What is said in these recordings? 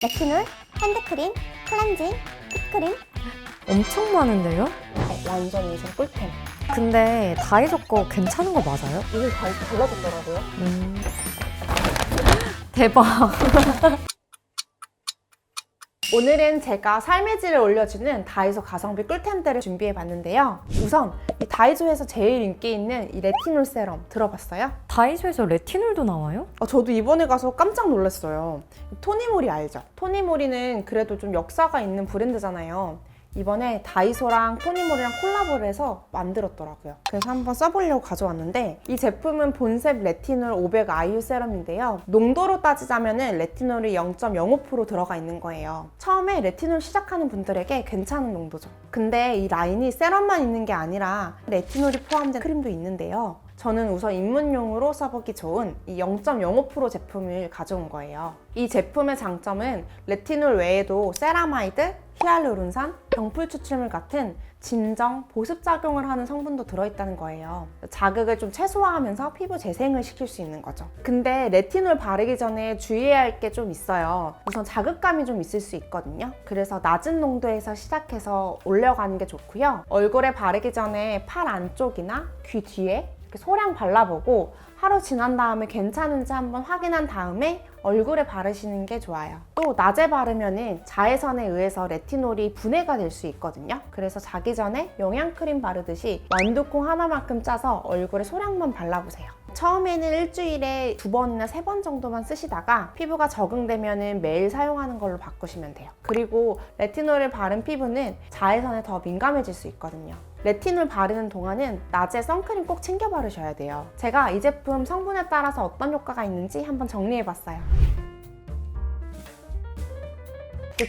레티놀, 핸드크림, 클렌징, 립크림. 엄청 많은데요? 완전 인생 꿀템. 근데 다이소 거 괜찮은 거 맞아요? 이게 다이소 달라졌더라고요. 대박. 오늘은 제가 삶의 질을 올려주는 다이소 가성비 꿀템들을 준비해봤는데요. 우선 이 다이소에서 제일 인기 있는 이 레티놀 세럼 들어봤어요? 다이소에서 레티놀도 나와요? 저도 이번에 가서 깜짝 놀랐어요. 토니모리 알죠? 토니모리는 그래도 좀 역사가 있는 브랜드잖아요. 이번에 다이소랑 토니모리랑 콜라보를 해서 만들었더라고요. 그래서 한번 써보려고 가져왔는데, 이 제품은 본셉 레티놀 500 아이유 세럼인데요. 농도로 따지자면 레티놀이 0.05% 들어가 있는 거예요. 처음에 레티놀 시작하는 분들에게 괜찮은 농도죠. 근데 이 라인이 세럼만 있는 게 아니라 레티놀이 포함된 크림도 있는데요. 저는 우선 입문용으로 써보기 좋은 이 0.05% 제품을 가져온 거예요. 이 제품의 장점은 레티놀 외에도 세라마이드, 히알루론산, 병풀 추출물 같은 진정, 보습 작용을 하는 성분도 들어있다는 거예요. 자극을 좀 최소화하면서 피부 재생을 시킬 수 있는 거죠. 근데 레티놀 바르기 전에 주의해야 할 게 좀 있어요. 우선 자극감이 좀 있을 수 있거든요. 그래서 낮은 농도에서 시작해서 올려가는 게 좋고요. 얼굴에 바르기 전에 팔 안쪽이나 귀 뒤에 소량 발라보고 하루 지난 다음에 괜찮은지 한번 확인한 다음에 얼굴에 바르시는 게 좋아요. 또 낮에 바르면 자외선에 의해서 레티놀이 분해가 될 수 있거든요. 그래서 자기 전에 영양크림 바르듯이 완두콩 하나만큼 짜서 얼굴에 소량만 발라보세요. 처음에는 일주일에 2번이나 3번 정도만 쓰시다가 피부가 적응되면 매일 사용하는 걸로 바꾸시면 돼요. 그리고 레티놀을 바른 피부는 자외선에 더 민감해질 수 있거든요. 레티놀 바르는 동안은 낮에 선크림 꼭 챙겨 바르셔야 돼요. 제가 이 제품 성분에 따라서 어떤 효과가 있는지 한번 정리해봤어요.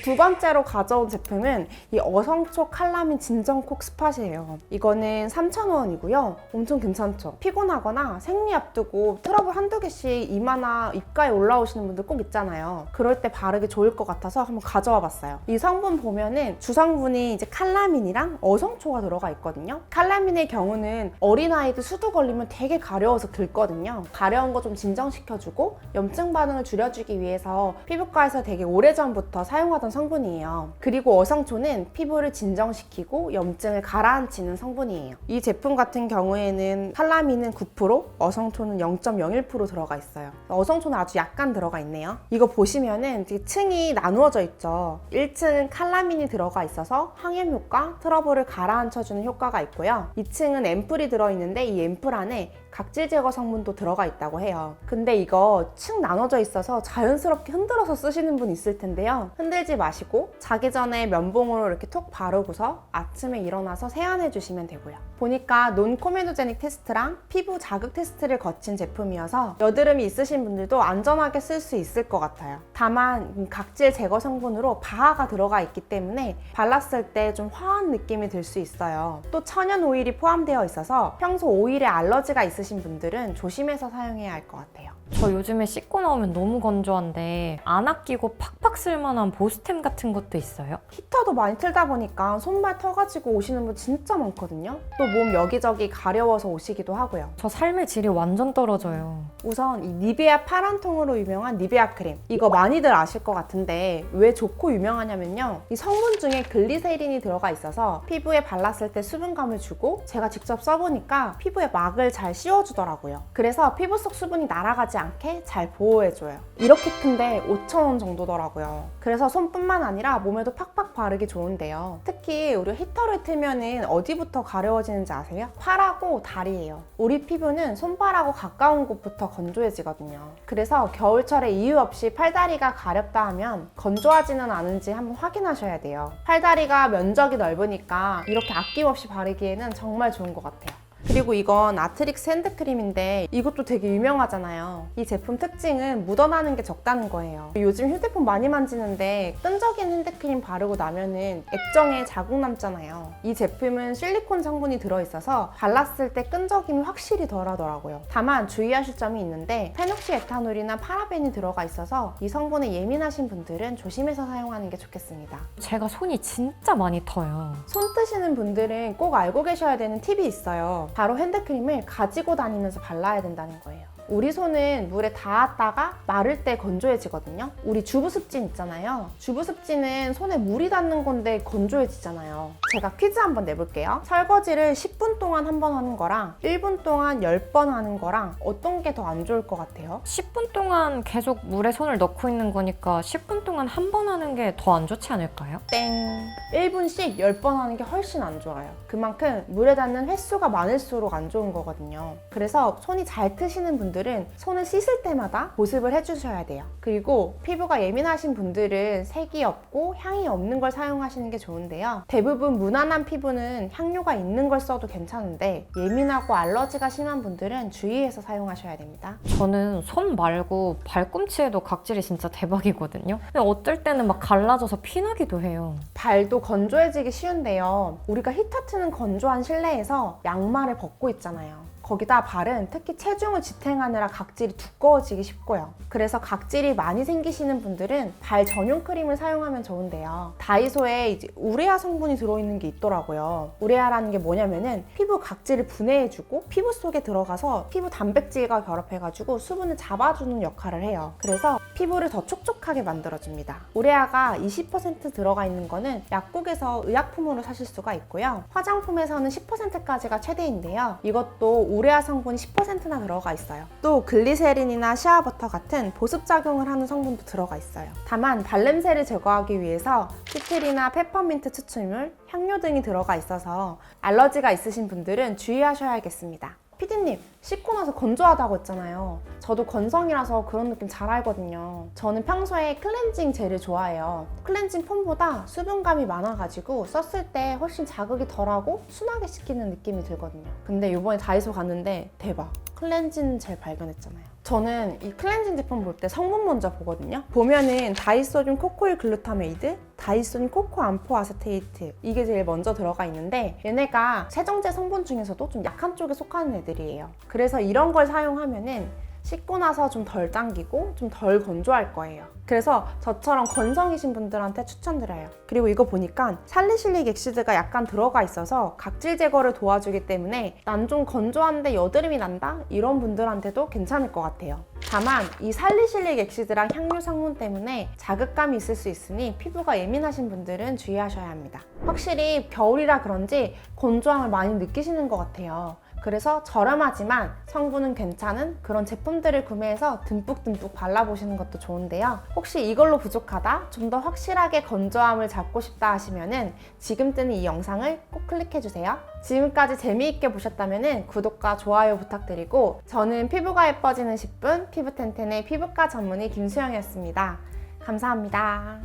두 번째로 가져온 제품은 이 어성초 칼라민 진정콕 스팟이에요. 이거는 3,000원이고요. 엄청 괜찮죠? 피곤하거나 생리 앞두고 트러블 한두 개씩 이마나 입가에 올라오시는 분들 꼭 있잖아요. 그럴 때 바르기 좋을 것 같아서 한번 가져와 봤어요. 이 성분 보면은 주성분이 이제 칼라민이랑 어성초가 들어가 있거든요. 칼라민의 경우는 어린아이들 수두 걸리면 되게 가려워서 긁거든요. 가려운 거 좀 진정시켜주고 염증 반응을 줄여주기 위해서 피부과에서 되게 오래전부터 사용하던 성분이에요. 그리고 어성초는 피부를 진정시키고 염증을 가라앉히는 성분이에요. 이 제품 같은 경우에는 칼라민은 9%, 어성초는 0.01% 들어가 있어요. 어성초는 아주 약간 들어가 있네요. 이거 보시면은 층이 나누어져 있죠. 1층은 칼라민이 들어가 있어서 항염 효과, 트러블을 가라앉혀주는 효과가 있고요. 2층은 앰플이 들어있는데 이 앰플 안에 각질 제거 성분도 들어가 있다고 해요. 근데 이거 층 나눠져 있어서 자연스럽게 흔들어서 쓰시는 분 있을 텐데요. 흔들지 마시고 자기 전에 면봉으로 이렇게 톡 바르고서 아침에 일어나서 세안해 주시면 되고요. 보니까 논코메도제닉 테스트랑 피부 자극 테스트를 거친 제품이어서 여드름이 있으신 분들도 안전하게 쓸 수 있을 것 같아요. 다만 각질 제거 성분으로 바하가 들어가 있기 때문에 발랐을 때 좀 화한 느낌이 들 수 있어요. 또 천연 오일이 포함되어 있어서 평소 오일에 알러지가 있으신 분들은 조심해서 사용해야 할 것 같아요. 저 요즘에 씻고 나오면 너무 건조한데 안 아끼고 팍팍 쓸만한 보습템 같은 것도 있어요? 히터도 많이 틀다 보니까 손발 터가지고 오시는 분 진짜 많거든요. 또 몸 여기저기 가려워서 오시기도 하고요. 저 삶의 질이 완전 떨어져요. 우선 이 니베아 파란 통으로 유명한 니베아 크림, 이거 많이들 아실 것 같은데 왜 좋고 유명하냐면요, 이 성분 중에 글리세린이 들어가 있어서 피부에 발랐을 때 수분감을 주고 제가 직접 써보니까 피부에 막을 잘 씌워주더라고요. 그래서 피부 속 수분이 날아가지 않게 잘 보호해줘요. 이렇게 큰데 5,000원 정도더라고요. 그래서 손뿐만 아니라 몸에도 팍팍 바르기 좋은데요. 특히 우리 히터를 틀면은 어디부터 가려워지는지 아세요? 팔하고 다리예요. 우리 피부는 손발하고 가까운 곳부터 건조해지거든요. 그래서 겨울철에 이유 없이 팔다리가 가렵다 하면 건조하지는 않은지 한번 확인하셔야 돼요. 팔다리가 면적이 넓으니까 이렇게 아낌없이 바르기에는 정말 좋은 것 같아요. 그리고 이건 아트릭스 핸드크림인데 이것도 되게 유명하잖아요. 이 제품 특징은 묻어나는 게 적다는 거예요. 요즘 휴대폰 많이 만지는데 끈적인 핸드크림 바르고 나면은 액정에 자국 남잖아요. 이 제품은 실리콘 성분이 들어있어서 발랐을 때 끈적임이 확실히 덜하더라고요. 다만 주의하실 점이 있는데 페녹시에탄올이나 파라벤이 들어가 있어서 이 성분에 예민하신 분들은 조심해서 사용하는 게 좋겠습니다. 제가 손이 진짜 많이 터요. 손 뜨시는 분들은 꼭 알고 계셔야 되는 팁이 있어요. 바로 핸드크림을 가지고 다니면서 발라야 된다는 거예요. 우리 손은 물에 닿았다가 마를 때 건조해지거든요. 우리 주부습진 있잖아요. 주부습진은 손에 물이 닿는 건데 건조해지잖아요. 제가 퀴즈 한번 내볼게요. 설거지를 10분 동안 한 번 하는 거랑 1분 동안 10번 하는 거랑 어떤 게 더 안 좋을 것 같아요? 10분 동안 계속 물에 손을 넣고 있는 거니까 10분 동안 한 번 하는 게 더 안 좋지 않을까요? 땡! 1분씩 10번 하는 게 훨씬 안 좋아요. 그만큼 물에 닿는 횟수가 많을수록 안 좋은 거거든요. 그래서 손이 잘 트시는 분들은 손을 씻을 때마다 보습을 해주셔야 돼요. 그리고 피부가 예민하신 분들은 색이 없고 향이 없는 걸 사용하시는 게 좋은데요. 대부분 무난한 피부는 향료가 있는 걸 써도 괜찮은데 예민하고 알러지가 심한 분들은 주의해서 사용하셔야 됩니다. 저는 손 말고 발꿈치에도 각질이 진짜 대박이거든요. 근데 어떨 때는 막 갈라져서 피나기도 해요. 발도 건조해지기 쉬운데요. 우리가 히터 트는 건조한 실내에서 양말을 벗고 있잖아요. 거기다 발은 특히 체중을 지탱하느라 각질이 두꺼워지기 쉽고요. 그래서 각질이 많이 생기시는 분들은 발 전용 크림을 사용하면 좋은데요. 다이소에 이제 우레아 성분이 들어있는 게 있더라고요. 우레아라는 게 뭐냐면은 피부 각질을 분해해주고 피부 속에 들어가서 피부 단백질과 결합해가지고 수분을 잡아주는 역할을 해요. 그래서 피부를 더 촉촉하게 만들어줍니다. 우레아가 20% 들어가 있는 거는 약국에서 의약품으로 사실 수가 있고요. 화장품에서는 10%까지가 최대인데요. 이것도 우레아 성분이 10%나 들어가 있어요. 또 글리세린이나 시아버터 같은 보습작용을 하는 성분도 들어가 있어요. 다만 발냄새를 제거하기 위해서 시트리나 페퍼민트 추출물, 향료 등이 들어가 있어서 알러지가 있으신 분들은 주의하셔야겠습니다. 피디님, 씻고 나서 건조하다고 했잖아요. 저도 건성이라서 그런 느낌 잘 알거든요. 저는 평소에 클렌징 젤을 좋아해요. 클렌징 폼보다 수분감이 많아가지고 썼을 때 훨씬 자극이 덜하고 순하게 씻기는 느낌이 들거든요. 근데 이번에 다이소 갔는데 대박! 클렌징 젤 발견했잖아요. 저는 이 클렌징 제품 볼 때 성분 먼저 보거든요. 보면은 다이소딘 코코일 글루타메이드, 다이소딘 코코 암포 아세테이트 이게 제일 먼저 들어가 있는데 얘네가 세정제 성분 중에서도 좀 약한 쪽에 속하는 애들이에요. 그래서 이런 걸 사용하면은 씻고 나서 좀 덜 당기고 좀 덜 건조할 거예요. 그래서 저처럼 건성이신 분들한테 추천드려요. 그리고 이거 보니까 살리실릭 엑시드가 약간 들어가 있어서 각질 제거를 도와주기 때문에 난 좀 건조한데 여드름이 난다? 이런 분들한테도 괜찮을 것 같아요. 다만 이 살리실릭 엑시드랑 향료 성분 때문에 자극감이 있을 수 있으니 피부가 예민하신 분들은 주의하셔야 합니다. 확실히 겨울이라 그런지 건조함을 많이 느끼시는 것 같아요. 그래서 저렴하지만 성분은 괜찮은 그런 제품들을 구매해서 듬뿍듬뿍 발라보시는 것도 좋은데요. 혹시 이걸로 부족하다, 좀 더 확실하게 건조함을 잡고 싶다 하시면은 지금 뜨는 이 영상을 꼭 클릭해주세요. 지금까지 재미있게 보셨다면 구독과 좋아요 부탁드리고 저는 피부가 예뻐지는 10분 피부텐텐의 피부과 전문의 김수영이었습니다. 감사합니다.